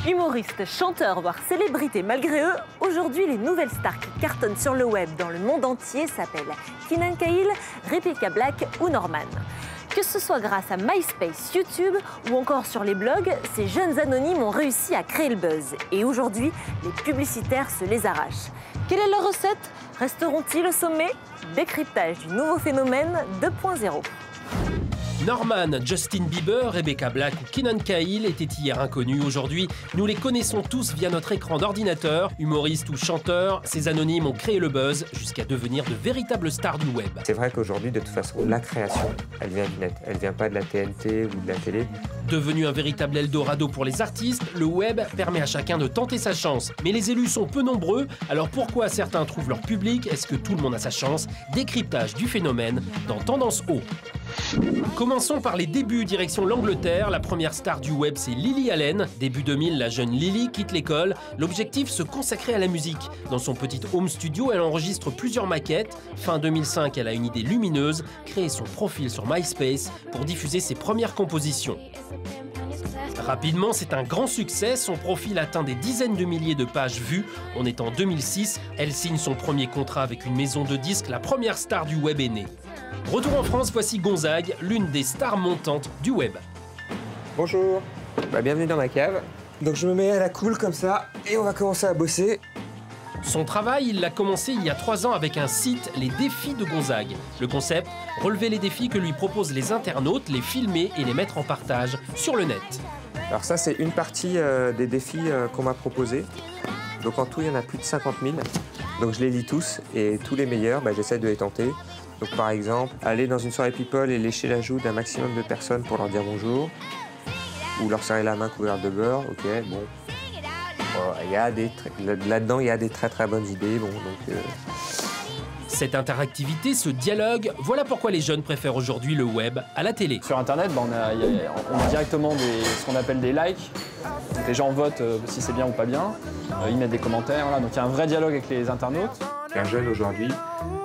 Humoristes, chanteurs, voire célébrités malgré eux, aujourd'hui les nouvelles stars qui cartonnent sur le web dans le monde entier s'appellent Kenan Cahill, Rebecca Black ou Norman. Que ce soit grâce à MySpace, YouTube ou encore sur les blogs, ces jeunes anonymes ont réussi à créer le buzz. Et aujourd'hui, les publicitaires se les arrachent. Quelle est leur recette? Resteront-ils au sommet? Décryptage du nouveau phénomène 2.0. Norman, Justin Bieber, Rebecca Black ou Kenan Cahill étaient hier inconnus. Aujourd'hui, nous les connaissons tous via notre écran d'ordinateur. Humoristes ou chanteurs, ces anonymes ont créé le buzz jusqu'à devenir de véritables stars du web. C'est vrai qu'aujourd'hui, de toute façon, la création, elle vient du net. Elle vient pas de la TNT ou de la télé. Devenu un véritable Eldorado pour les artistes, le web permet à chacun de tenter sa chance. Mais les élus sont peu nombreux, alors pourquoi certains trouvent leur public? Est-ce que tout le monde a sa chance? Décryptage du phénomène dans Tendance Haut. Commençons par les débuts, direction l'Angleterre. La première star du web, c'est Lily Allen. Début 2000, la jeune Lily quitte l'école. L'objectif, se consacrer à la musique. Dans son petit home studio, elle enregistre plusieurs maquettes. Fin 2005, elle a une idée lumineuse, créer son profil sur MySpace pour diffuser ses premières compositions. Rapidement, c'est un grand succès. Son profil atteint des dizaines de milliers de pages vues. On est en 2006. Elle signe son premier contrat avec une maison de disques. La première star du web est née. Retour en France, voici Gonzague, l'une des stars montantes du web. Bonjour, bienvenue dans ma cave. Donc je me mets à la cool comme ça et on va commencer à bosser. Son travail, il l'a commencé il y a 3 ans avec un site, les défis de Gonzague. Le concept, relever les défis que lui proposent les internautes, les filmer et les mettre en partage sur le net. Alors ça, c'est une partie des défis qu'on m'a proposés. Donc en tout, il y en a plus de 50 000. Donc je les lis tous et tous les meilleurs, j'essaie de les tenter. Donc par exemple, aller dans une soirée people et lécher la joue d'un maximum de personnes pour leur dire bonjour. Ou leur serrer la main couverte de beurre, ok, bon. Là-dedans, il y a des très bonnes idées, bon, donc... Cette interactivité, ce dialogue, voilà pourquoi les jeunes préfèrent aujourd'hui le web à la télé. Sur Internet, on a directement ce qu'on appelle des likes. Donc les gens votent si c'est bien ou pas bien. Ils mettent des commentaires, voilà. Donc il y a un vrai dialogue avec les internautes. Un jeune aujourd'hui,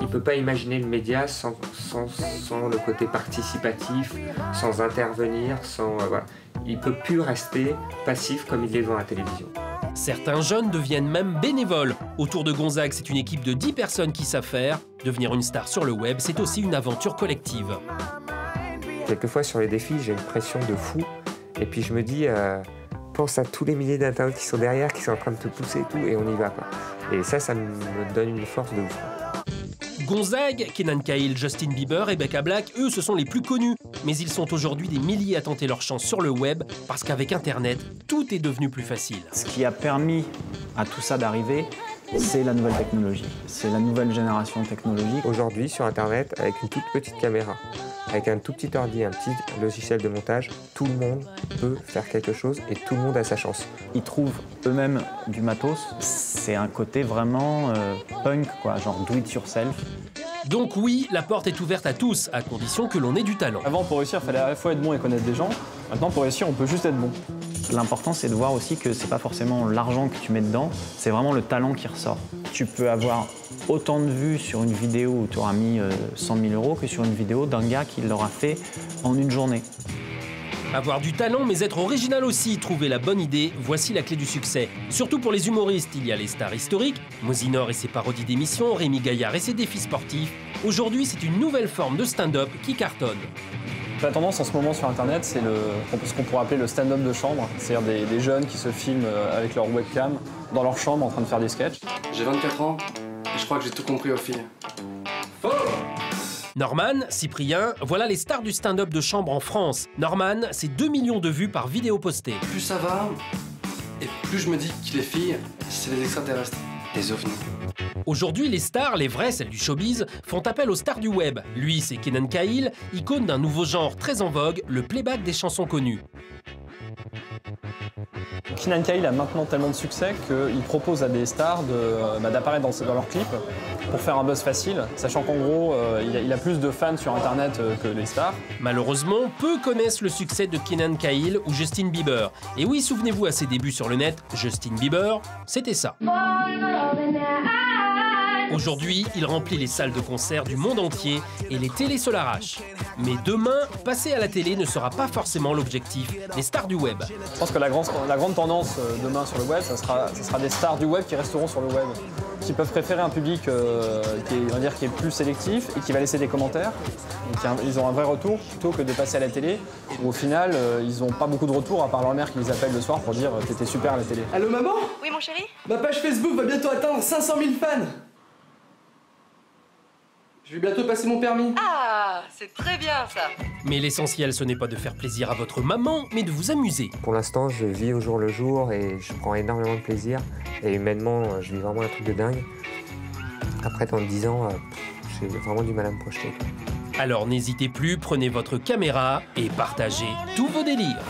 il ne peut pas imaginer le média sans le côté participatif, sans intervenir, voilà. Il ne peut plus rester passif comme il est devant la télévision. Certains jeunes deviennent même bénévoles. Autour de Gonzague, c'est une équipe de 10 personnes qui savent faire. Devenir une star sur le web, c'est aussi une aventure collective. Quelquefois, sur les défis, j'ai une pression de fou. Et puis je me dis, pense à tous les milliers d'internautes qui sont derrière, qui sont en train de te pousser et tout, et on y va, quoi. Et ça me donne une force de ouf. Gonzague, Kenan Cahill, Justin Bieber, Rebecca Black, eux, ce sont les plus connus. Mais ils sont aujourd'hui des milliers à tenter leur chance sur le web, parce qu'avec Internet, tout est devenu plus facile. Ce qui a permis à tout ça d'arriver, c'est la nouvelle technologie. C'est la nouvelle génération technologique. Aujourd'hui, sur Internet, avec une toute petite caméra, avec un tout petit ordi, un petit logiciel de montage, tout le monde peut faire quelque chose et tout le monde a sa chance. Ils trouvent eux-mêmes du matos. C'est un côté vraiment punk, quoi, genre do it yourself. Donc oui, la porte est ouverte à tous, à condition que l'on ait du talent. Avant, pour réussir, il fallait à la fois être bon et connaître des gens. Maintenant, pour réussir, on peut juste être bon. L'important, c'est de voir aussi que c'est pas forcément l'argent que tu mets dedans, c'est vraiment le talent qui ressort. Tu peux avoir autant de vues sur une vidéo où tu auras mis 100 000 € que sur une vidéo d'un gars qui l'aura fait en une journée. Avoir du talent, mais être original aussi, trouver la bonne idée, voici la clé du succès. Surtout pour les humoristes, il y a les stars historiques, Mosinor et ses parodies d'émissions, Rémi Gaillard et ses défis sportifs. Aujourd'hui, c'est une nouvelle forme de stand-up qui cartonne. La tendance en ce moment sur Internet, c'est ce qu'on pourrait appeler le stand-up de chambre. C'est-à-dire des jeunes qui se filment avec leur webcam dans leur chambre en train de faire des sketchs. J'ai 24 ans et je crois que j'ai tout compris aux filles. Faux! Norman, Cyprien, voilà les stars du stand-up de chambre en France. Norman, c'est 2 millions de vues par vidéo postée. Plus ça va, et plus je me dis que les filles, c'est des extraterrestres, des ovnis. Aujourd'hui, les stars, les vraies, celles du showbiz, font appel aux stars du web. Lui, c'est Kenan Cahill, icône d'un nouveau genre très en vogue, le playback des chansons connues. Kenan Cahill a maintenant tellement de succès qu'il propose à des stars d'apparaître dans leurs clips pour faire un buzz facile, sachant qu'en gros, il a plus de fans sur Internet que les stars. Malheureusement, peu connaissent le succès de Kenan Cahill ou Justin Bieber. Et oui, souvenez-vous à ses débuts sur le net, Justin Bieber, c'était ça. Aujourd'hui, il remplit les salles de concert du monde entier et les télés se l'arrachent. Mais demain, passer à la télé ne sera pas forcément l'objectif des stars du web. Je pense que la grande tendance demain sur le web, ça sera des stars du web qui resteront sur le web, qui peuvent préférer un public qui est plus sélectif et qui va laisser des commentaires. Donc, ils ont un vrai retour plutôt que de passer à la télé où au final, ils n'ont pas beaucoup de retours à part leur mère qui les appelle le soir pour dire « t'étais super à la télé ». Allô maman? Oui mon chéri? Ma page Facebook va bientôt atteindre 500 000 fans. Je vais bientôt passer mon permis. Ah, c'est très bien ça. Mais l'essentiel, ce n'est pas de faire plaisir à votre maman, mais de vous amuser. Pour l'instant, je vis au jour le jour et je prends énormément de plaisir. Et humainement, je vis vraiment un truc de dingue. Après, dans 10 ans, j'ai vraiment du mal à me projeter. Alors n'hésitez plus, prenez votre caméra et partagez tous vos délires.